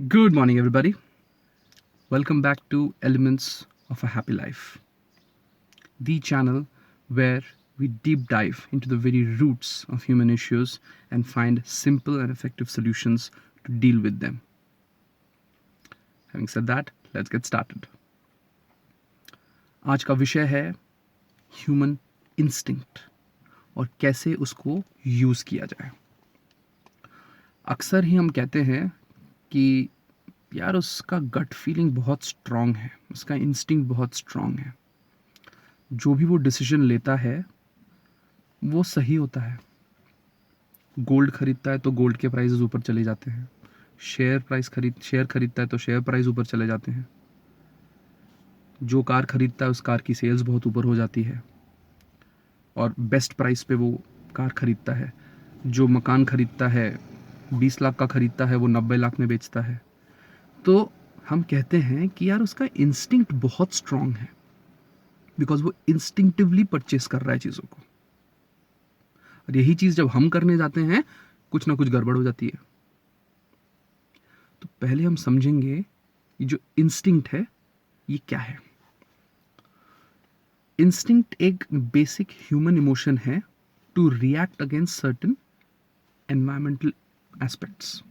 Good morning, everybody. Welcome back to Elements of a Happy Life, the channel where we deep dive into the very roots of human issues and find simple and effective solutions to deal with them. Having said that, let's get started. आज का विषय है human instinct और कैसे उसको use किया जाए। अक्सर ही हम कहते हैं कि यार उसका गट फीलिंग बहुत स्ट्रांग है, उसका इंस्टिंक्ट बहुत स्ट्रांग है, जो भी वो डिसीजन लेता है वो सही होता है। गोल्ड खरीदता है तो गोल्ड के प्राइसेस ऊपर चले जाते हैं, शेयर खरीदता है तो शेयर प्राइस ऊपर चले जाते हैं, जो कार खरीदता है उस कार की सेल्स बहुत ऊपर हो जाती है और बेस्ट प्राइस पे वो कार खरीदता है। जो मकान खरीदता है 20 लाख का खरीदता है वो 90 लाख में बेचता है। तो हम कहते हैं कि यार उसका इंस्टिंक्ट बहुत स्ट्रांग है, बिकॉज वो इंस्टिंक्टिवली परचेस कर रहा है चीज़ों को। और यही चीज़ जब हम करने जाते हैं कुछ ना कुछ गड़बड़ हो जाती है। तो पहले हम समझेंगे ये जो इंस्टिंक्ट है ये क्या है। इंस्टिंक्ट एक बेसिक ह्यूमन इमोशन है to react against certain environmental aspects.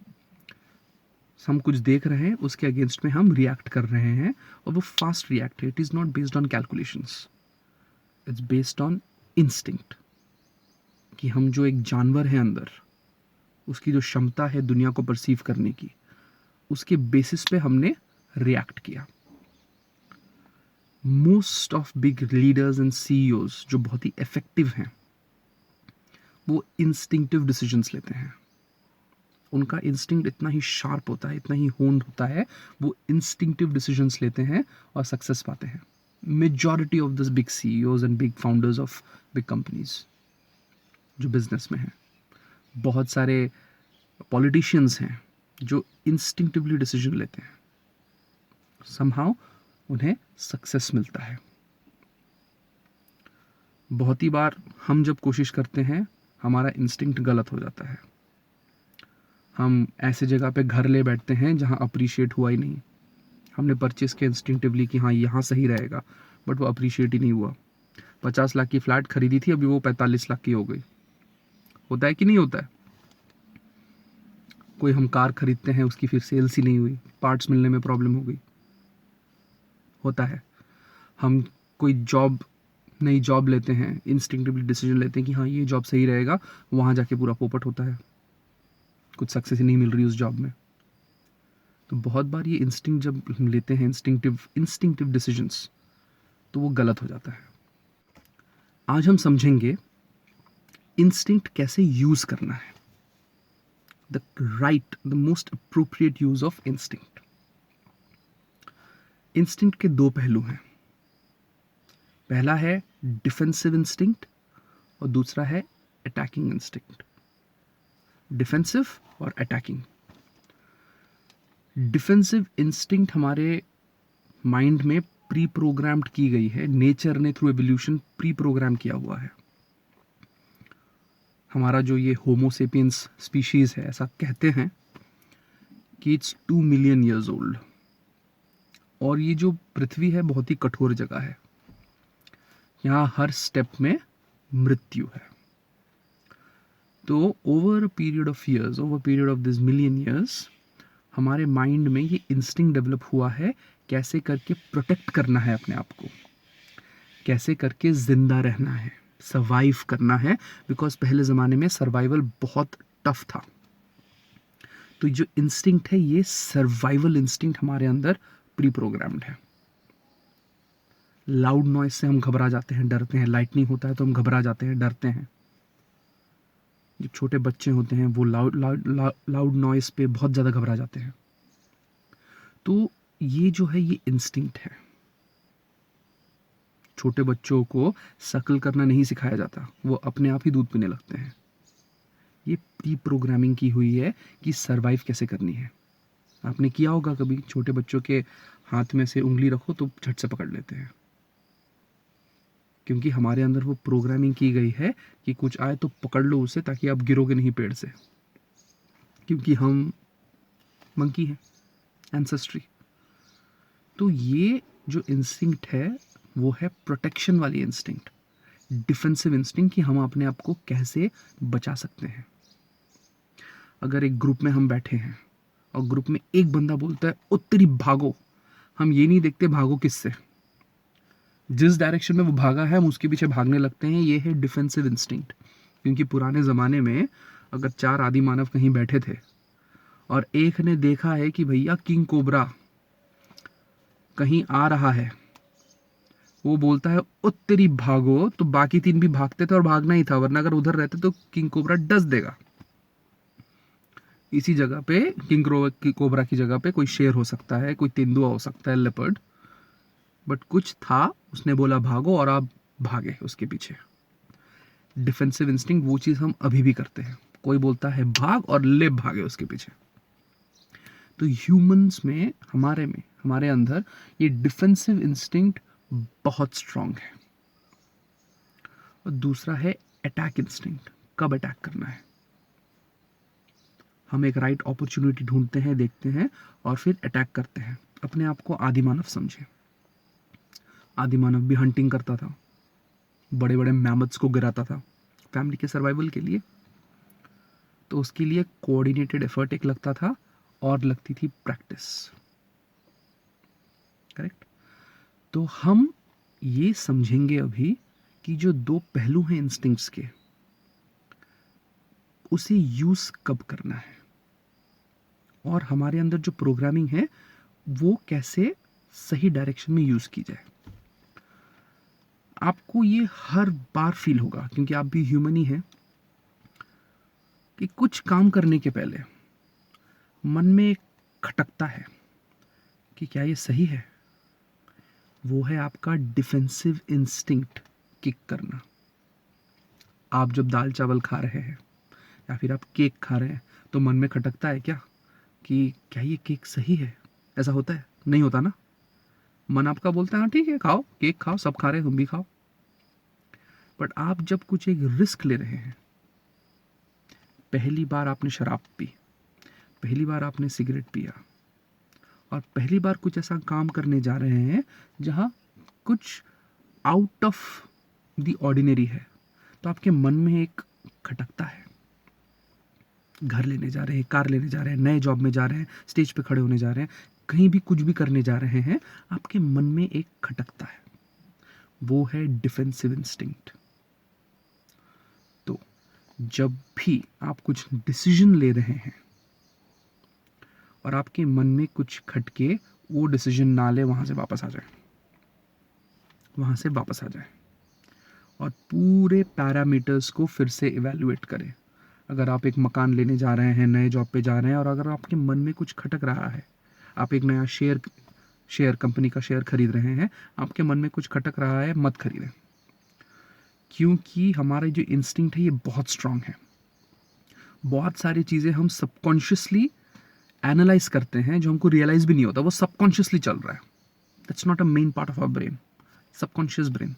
हम कुछ देख रहे हैं, उसके अगेंस्ट में हम रिएक्ट कर रहे हैं और वो फास्ट रिएक्ट है। It is not based on calculations, it's based on instinct. कि हम जो एक जानवर है अंदर, उसकी जो क्षमता है दुनिया को परसीव करने की, उसके बेसिस पे हमने रिएक्ट किया। Most of big leaders and CEOs जो बहुत ही इफेक्टिव हैं वो इंस्टिंक्टिव डिसीजंस लेते हैं। उनका इंस्टिंक्ट इतना ही शार्प होता है, इतना ही होन्ड होता है, वो इंस्टिंक्टिव डिसीजंस लेते हैं और सक्सेस पाते हैं। Majority of this big CEOs and big founders of big companies जो बिजनेस में हैं, बहुत सारे पॉलिटिशियंस हैं जो इंस्टिंक्टिवली डिसीजन लेते हैं, समहाउ उन्हें सक्सेस मिलता है। बहुत ही बार हम जब कोशिश करते हैं हमारा इंस्टिंक्ट गलत हो जाता है। हम ऐसे जगह पे घर ले बैठते हैं जहाँ अप्रिशिएट हुआ ही नहीं। हमने परचेस किया इंस्टिंक्टिवली कि हाँ यहाँ सही रहेगा, बट वो अप्रिशिएट ही नहीं हुआ। 50 लाख की फ्लैट खरीदी थी, अभी वो 45 लाख की हो गई। होता है कि नहीं होता है? कोई हम कार खरीदते हैं, उसकी फिर सेल्स ही नहीं हुई, पार्ट्स मिलने में प्रॉब्लम हो गई। होता है। हम कोई नई जॉब लेते हैं, इंस्टिंक्टिवली डिसीजन लेते हैं कि हाँ ये जॉब सही रहेगा, वहाँ जाके पूरा पोपट होता है, कुछ सक्सेस ही नहीं मिल रही उस जॉब में। तो बहुत बार ये इंस्टिंक्ट जब हम लेते हैं, इंस्टिंक्टिव डिसीजंस, तो वो गलत हो जाता है। आज हम समझेंगे इंस्टिंक्ट कैसे यूज करना है, the most appropriate use of instinct. Instinct के दो पहलू हैं। पहला है डिफेंसिव इंस्टिंक्ट और दूसरा है अटैकिंग इंस्टिंक्ट। डिफेंसिव और अटैकिंग। डिफेंसिव इंस्टिंक्ट हमारे माइंड में प्री प्रोग्राम्ड की गई है, नेचर ने थ्रू एवोल्यूशन प्री प्रोग्राम किया हुआ है। हमारा जो ये होमोसेपियंस स्पीशीज है, ऐसा कहते हैं कि इट्स 2 मिलियन ईयर्स ओल्ड। और ये जो पृथ्वी है बहुत ही कठोर जगह है, यहाँ हर स्टेप में मृत्यु है। तो over period of years, over period of this million years, हमारे माइंड में ये इंस्टिंक्ट डेवलप हुआ है कैसे करके प्रोटेक्ट करना है अपने आप को, कैसे करके जिंदा रहना है, सर्वाइव करना है। बिकॉज पहले ज़माने में सर्वाइवल बहुत टफ था। तो जो इंस्टिंक्ट है ये सर्वाइवल इंस्टिंक्ट हमारे अंदर प्री प्रोग्राम्ड है। लाउड नॉइज से हम घबरा जाते हैं, डरते हैं। लाइटनिंग होता है तो हम घबरा जाते हैं, डरते हैं। जो छोटे बच्चे होते हैं वो लाउड नॉइज पे बहुत ज़्यादा घबरा जाते हैं। तो ये जो है ये इंस्टिंक्ट है। छोटे बच्चों को शकल करना नहीं सिखाया जाता, वो अपने आप ही दूध पीने लगते हैं। ये प्री प्रोग्रामिंग की हुई है कि सरवाइव कैसे करनी है। आपने किया होगा कभी, छोटे बच्चों के हाथ में से उंगली रखो तो झट से पकड़ लेते हैं, क्योंकि हमारे अंदर वो प्रोग्रामिंग की गई है कि कुछ आए तो पकड़ लो उसे, ताकि आप गिरोगे नहीं पेड़ से, क्योंकि हम मंकी हैं, एंसेस्ट्री। तो ये जो इंस्टिंक्ट है वो है प्रोटेक्शन वाली इंस्टिंक्ट, डिफेंसिव इंस्टिंक्ट, कि हम अपने आप को कैसे बचा सकते हैं। अगर एक ग्रुप में हम बैठे हैं और ग्रुप में एक बंदा बोलता है ओ तेरी भागो, हम ये नहीं देखते भागो किससे, जिस डायरेक्शन में वो भागा है हम उसके पीछे भागने लगते हैं। ये है डिफेंसिव इंस्टिंक्ट। क्योंकि पुराने ज़माने में अगर 4 आदि मानव कहीं बैठे थे और एक ने देखा है कि भैया किंग कोबरा कहीं आ रहा है, वो बोलता है ओ तेरी भागो, तो बाकी 3 भी भागते थे और भागना ही था, वरना अगर उधर रहते तो किंग कोबरा डस देगा। इसी जगह पे किंग कोबरा की जगह पे कोई शेर हो सकता है, कोई तेंदुआ हो सकता है, लेपर्ड, बट कुछ था, उसने बोला भागो और आप भागे उसके पीछे। डिफेंसिव इंस्टिंक्ट वो चीज़ हम अभी भी करते हैं। कोई बोलता है भाग और ले भागे उसके पीछे। तो ह्यूमंस में, हमारे अंदर ये डिफेंसिव इंस्टिंक्ट बहुत स्ट्रांग है। और दूसरा है अटैक इंस्टिंक्ट। कब अटैक करना है, हम एक राइट अपॉर्चुनिटी ढूंढते हैं, देखते हैं और फिर अटैक करते हैं। अपने आप को आदि मानव समझे। आदि मानव भी हंटिंग करता था, बड़े बड़े मैमथ्स को गिराता था फैमिली के सर्वाइवल के लिए। तो उसके लिए कोऑर्डिनेटेड एफर्ट एक लगता था और लगती थी प्रैक्टिस। करेक्ट। तो हम ये समझेंगे अभी कि जो 2 पहलू हैं इंस्टिंक्ट्स के, उसे यूज कब करना है और हमारे अंदर जो प्रोग्रामिंग है वो कैसे सही डायरेक्शन में यूज की जाए। आपको ये हर बार फील होगा, क्योंकि आप भी ह्यूमन ही हैं, कि कुछ काम करने के पहले मन में एक खटकता है कि क्या ये सही है। वो है आपका डिफेंसिव इंस्टिंक्ट किक करना। आप जब दाल चावल खा रहे हैं या फिर आप केक खा रहे हैं तो मन में खटकता है क्या कि क्या ये केक सही है। ऐसा होता है? नहीं होता ना। मन आपका बोलता है हाँ ठीक है खाओ, केक खाओ, सब खा रहे हैं तुम भी खाओ। बट आप जब कुछ एक रिस्क ले रहे हैं, पहली बार आपने शराब पी, पहली बार आपने सिगरेट पिया और पहली बार कुछ ऐसा काम करने जा रहे हैं जहां कुछ आउट ऑफ द ऑर्डिनरी है, तो आपके मन में एक खटकता है। घर लेने जा रहे हैं, कार लेने जा रहे हैं, नए जॉब में जा रहे हैं, स्टेज पे खड़े होने जा रहे हैं, कहीं भी कुछ भी करने जा रहे हैं, आपके मन में एक खटकता है। वो है डिफेंसिव इंस्टिंक्ट। तो जब भी आप कुछ डिसीजन ले रहे हैं और आपके मन में कुछ खटके, वो डिसीजन ना ले, वहां से वापस आ जाए, वहां से वापस आ जाए और पूरे पैरामीटर्स को फिर से इवैल्यूएट करें। अगर आप एक मकान लेने जा रहे हैं, नए जॉब पे जा रहे हैं और अगर आपके मन में कुछ खटक रहा है, आप एक नया शेयर कंपनी का शेयर खरीद रहे हैं, आपके मन में कुछ खटक रहा है, मत खरीदें। क्योंकि हमारा जो इंस्टिंक्ट है ये बहुत स्ट्रांग है। बहुत सारी चीज़ें हम सबकॉन्शियसली एनालाइज करते हैं जो हमको रियलाइज भी नहीं होता, वो सबकॉन्शियसली चल रहा है। That's not a main part of our brain, subconscious brain.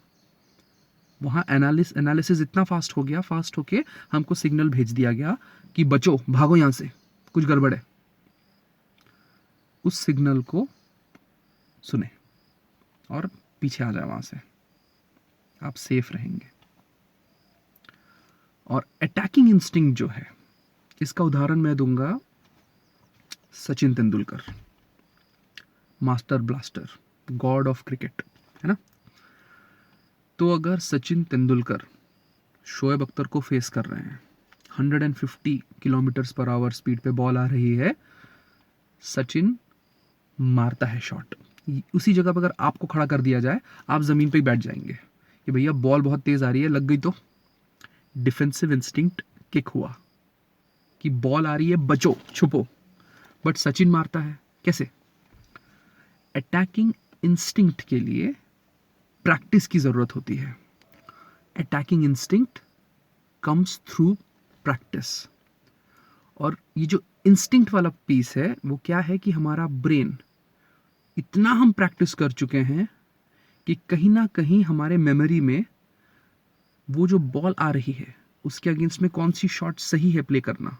वहाँ एनालिसिस इतना फास्ट हो गया, फास्ट होके हमको सिग्नल भेज दिया गया कि बचो, भागो यहाँ से, कुछ गड़बड़ है। उस सिग्नल को सुने और पीछे आ जाए, वहाँ से आप सेफ रहेंगे। और अटैकिंग इंस्टिंक्ट जो है, इसका उदाहरण मैं दूंगा Sachin Tendulkar, master blaster, God of cricket, है ना। तो अगर सचिन तेंदुलकर शोएब अख्तर को फेस कर रहे हैं, 150 किलोमीटर पर आवर स्पीड पे बॉल आ रही है, सचिन मारता है शॉट, उसी जगह पर अगर आपको खड़ा कर दिया जाए, आप जमीन पे ही बैठ जाएंगे कि भैया बॉल बहुत तेज आ रही है, लग गई तो। डिफेंसिव इंस्टिंक्ट किक हुआ कि बॉल आ रही है, बचो, छुपो। बट सचिन मारता है कैसे? अटैकिंग इंस्टिंक्ट के लिए प्रैक्टिस की जरूरत होती है। Attacking instinct comes through practice. और ये जो इंस्टिंक्ट वाला पीस है वो क्या है कि हमारा ब्रेन, इतना हम प्रैक्टिस कर चुके हैं कि कहीं ना कहीं हमारे मेमोरी में वो जो बॉल आ रही है उसके अगेंस्ट में कौन सी शॉट सही है प्ले करना,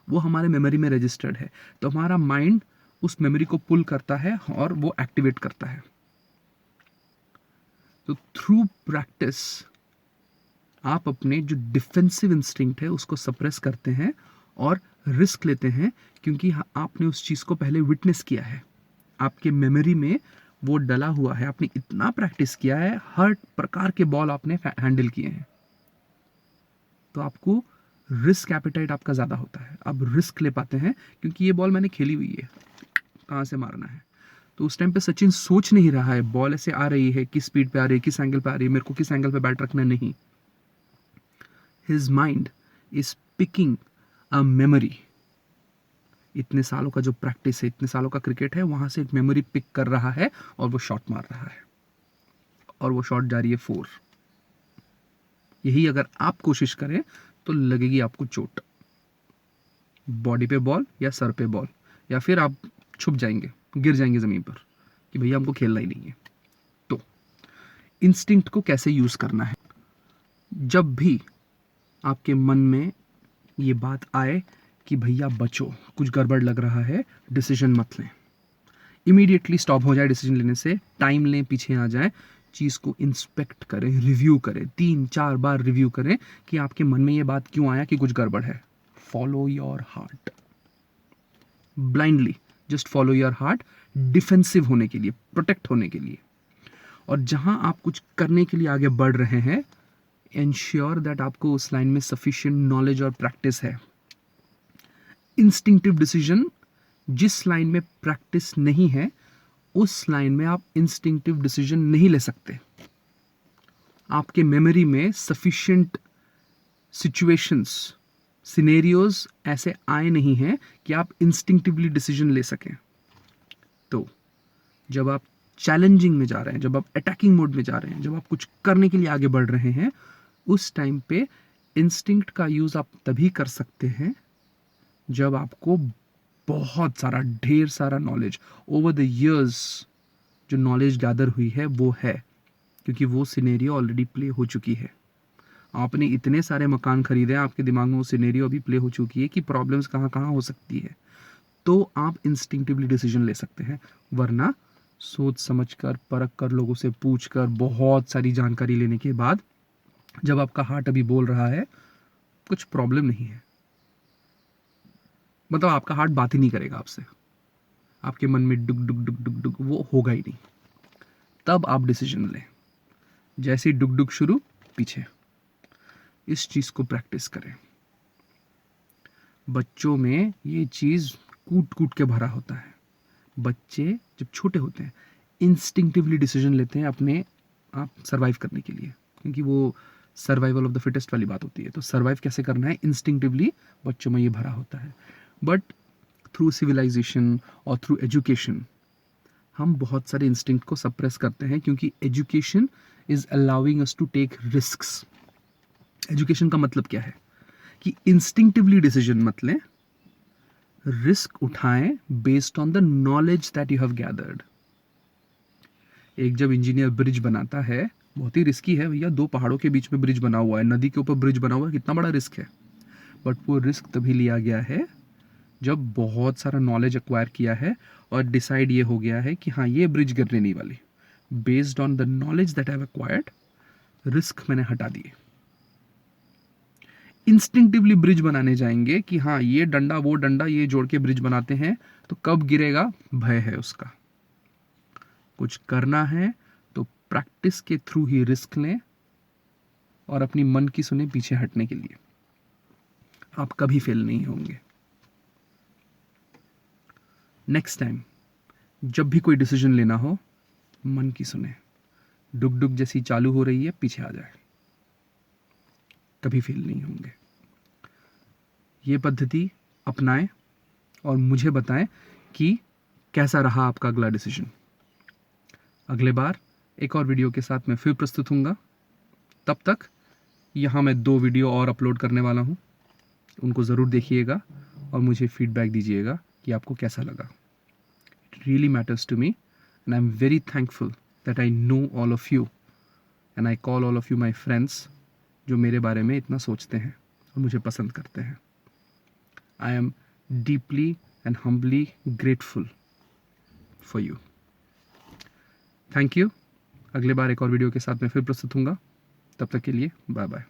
वो हमारे मेमोरी में रजिस्टर्ड है। तो हमारा माइंड उस मेमोरी को पुल करता है और वो एक्टिवेट करता है। तो थ्रू प्रैक्टिस आप अपने जो डिफेंसिव इंस्टिंक्ट है उसको सप्रेस करते हैं और रिस्क लेते हैं, क्योंकि आपने उस चीज़ को पहले विटनेस किया है, आपके मेमोरी में वो डला हुआ है, आपने इतना प्रैक्टिस किया है, हर प्रकार के बॉल आपने हैंडल किए हैं, तो आपको रिस्क एपेटाइट आपका ज़्यादा होता है, आप रिस्क ले पाते हैं, क्योंकि ये बॉल मैंने खेली हुई है, कहाँ से मारना है। तो उस टाइम पे सचिन सोच नहीं रहा है बॉल ऐसे आ रही है, किस स्पीड पे आ रही है, किस एंगल पे आ रही है, मेरे को किस एंगल पे बैट रखना, नहीं। His mind is picking a memory. इतने सालों का जो प्रैक्टिस है, इतने सालों का क्रिकेट है, वहां से एक मेमोरी पिक कर रहा है और वो शॉट मार रहा है, और वो शॉट जा रही है 4। यही अगर आप कोशिश करें तो लगेगी आपको चोट, बॉडी पे बॉल या सर पे बॉल, या फिर आप छुप जाएंगे, गिर जाएंगे ज़मीन पर कि भैया हमको खेलना ही नहीं है। तो इंस्टिंक्ट को कैसे यूज़ करना है? जब भी आपके मन में ये बात आए कि भैया बचो, कुछ गड़बड़ लग रहा है, डिसीजन मत लें, इमीडिएटली स्टॉप हो जाए डिसीजन लेने से, टाइम लें, पीछे आ जाए, चीज़ को इंस्पेक्ट करें, रिव्यू करें, 3-4 बार रिव्यू करें कि आपके मन में ये बात क्यों आया कि कुछ गड़बड़ है। Follow your heart, blindly just follow your heart, defensive होने के लिए, प्रोटेक्ट होने के लिए। और जहां आप कुछ करने के लिए आगे बढ़ रहे हैं, इंश्योर दैट आपको उस लाइन में सफिशिएंट नॉलेज और प्रैक्टिस है। इंस्टिंक्टिव डिसीजन, जिस लाइन में प्रैक्टिस नहीं है, उस लाइन में आप इंस्टिंक्टिव डिसीजन नहीं ले सकते। आपके मेमोरी में सफिशिएंट सिचुएशंस, सिनेरियोज ऐसे आए नहीं हैं कि आप इंस्टिंक्टिवली डिसीजन ले सकें। तो जब आप चैलेंजिंग में जा रहे हैं, जब आप अटैकिंग मोड में जा रहे हैं, जब आप कुछ करने के लिए आगे बढ़ रहे हैं, उस टाइम पे इंस्टिंक्ट का यूज आप तभी कर सकते हैं जब आपको बहुत सारा, ढेर सारा नॉलेज ओवर द इयर्स, जो नॉलेज गैदर हुई है वो है, क्योंकि वो सिनेरियो ऑलरेडी प्ले हो चुकी है। आपने इतने सारे मकान खरीदे हैं, आपके दिमाग में वो सिनेरियो अभी प्ले हो चुकी है कि प्रॉब्लम्स कहाँ कहाँ हो सकती है, तो आप इंस्टिंक्टिवली डिसीजन ले सकते हैं। वरना सोच समझ कर, परख कर, लोगों से पूछ कर, बहुत सारी जानकारी लेने के बाद जब आपका हार्ट अभी बोल रहा है कुछ प्रॉब्लम नहीं है, मतलब आपका हार्ट बात ही नहीं करेगा आपसे, आपके मन में डुक डुक डुक डुक डुक वो होगा ही नहीं, तब आप डिसीजन लें। जैसे ही डुक डुक शुरू, पीछे। इस चीज़ को प्रैक्टिस करें। बच्चों में ये चीज़ कूट कूट के भरा होता है। बच्चे जब छोटे होते हैं इंस्टिंक्टिवली डिसीजन लेते हैं अपने आप सर्वाइव करने के लिए, क्योंकि वो सर्वाइवल ऑफ द फिटेस्ट वाली बात होती है। तो सर्वाइव कैसे करना है, इंस्टिंक्टिवली बच्चों में ये भरा होता है। बट थ्रू सिविलाइजेशन और थ्रू एजुकेशन हम बहुत सारे इंस्टिंक्ट को सप्रेस करते हैं, क्योंकि education is allowing us to take risks. Education का मतलब क्या है कि इंस्टिंक्टिवली डिसीजन मत लें, रिस्क उठाएं based on the knowledge that you have gathered. एक जब इंजीनियर ब्रिज बनाता है, बहुत ही रिस्की है भैया, 2 पहाड़ों के बीच में ब्रिज बना हुआ है, नदी के ऊपर ब्रिज बना हुआ है, कितना बड़ा रिस्क है। बट वो रिस्क तभी लिया गया है जब बहुत सारा नॉलेज एक्वायर किया है और डिसाइड ये हो गया है कि हाँ ये ब्रिज गिरने नहीं वाली। Based on the knowledge that I have acquired, risk मैंने हटा दिए। इंस्टिंक्टिवली ब्रिज बनाने जाएंगे कि हाँ ये डंडा वो डंडा ये जोड़ के ब्रिज बनाते हैं, तो कब गिरेगा भय है उसका। कुछ करना है तो प्रैक्टिस के थ्रू ही रिस्क लें और अपनी मन की सुने पीछे हटने के लिए, आप कभी फेल नहीं होंगे। नेक्स्ट टाइम जब भी कोई डिसीजन लेना हो, मन की सुने, डुक डुक जैसी चालू हो रही है पीछे आ जाए, कभी फेल नहीं होंगे। ये पद्धति अपनाएं और मुझे बताएं कि कैसा रहा आपका अगला डिसीजन। अगले बार एक और वीडियो के साथ मैं फिर प्रस्तुत हूँगा। तब तक यहाँ मैं 2 वीडियो और अपलोड करने वाला हूँ, उनको ज़रूर देखिएगा और मुझे फीडबैक दीजिएगा कि आपको कैसा लगा। It really matters to me and I am very thankful that I know all of you and I call all of you my friends, जो मेरे बारे में इतना सोचते हैं और मुझे पसंद करते हैं। I am deeply and humbly grateful for you. Thank you. अगले बार एक और वीडियो के साथ मैं फिर प्रस्तुत हूँगा। तब तक के लिए बाय बाय।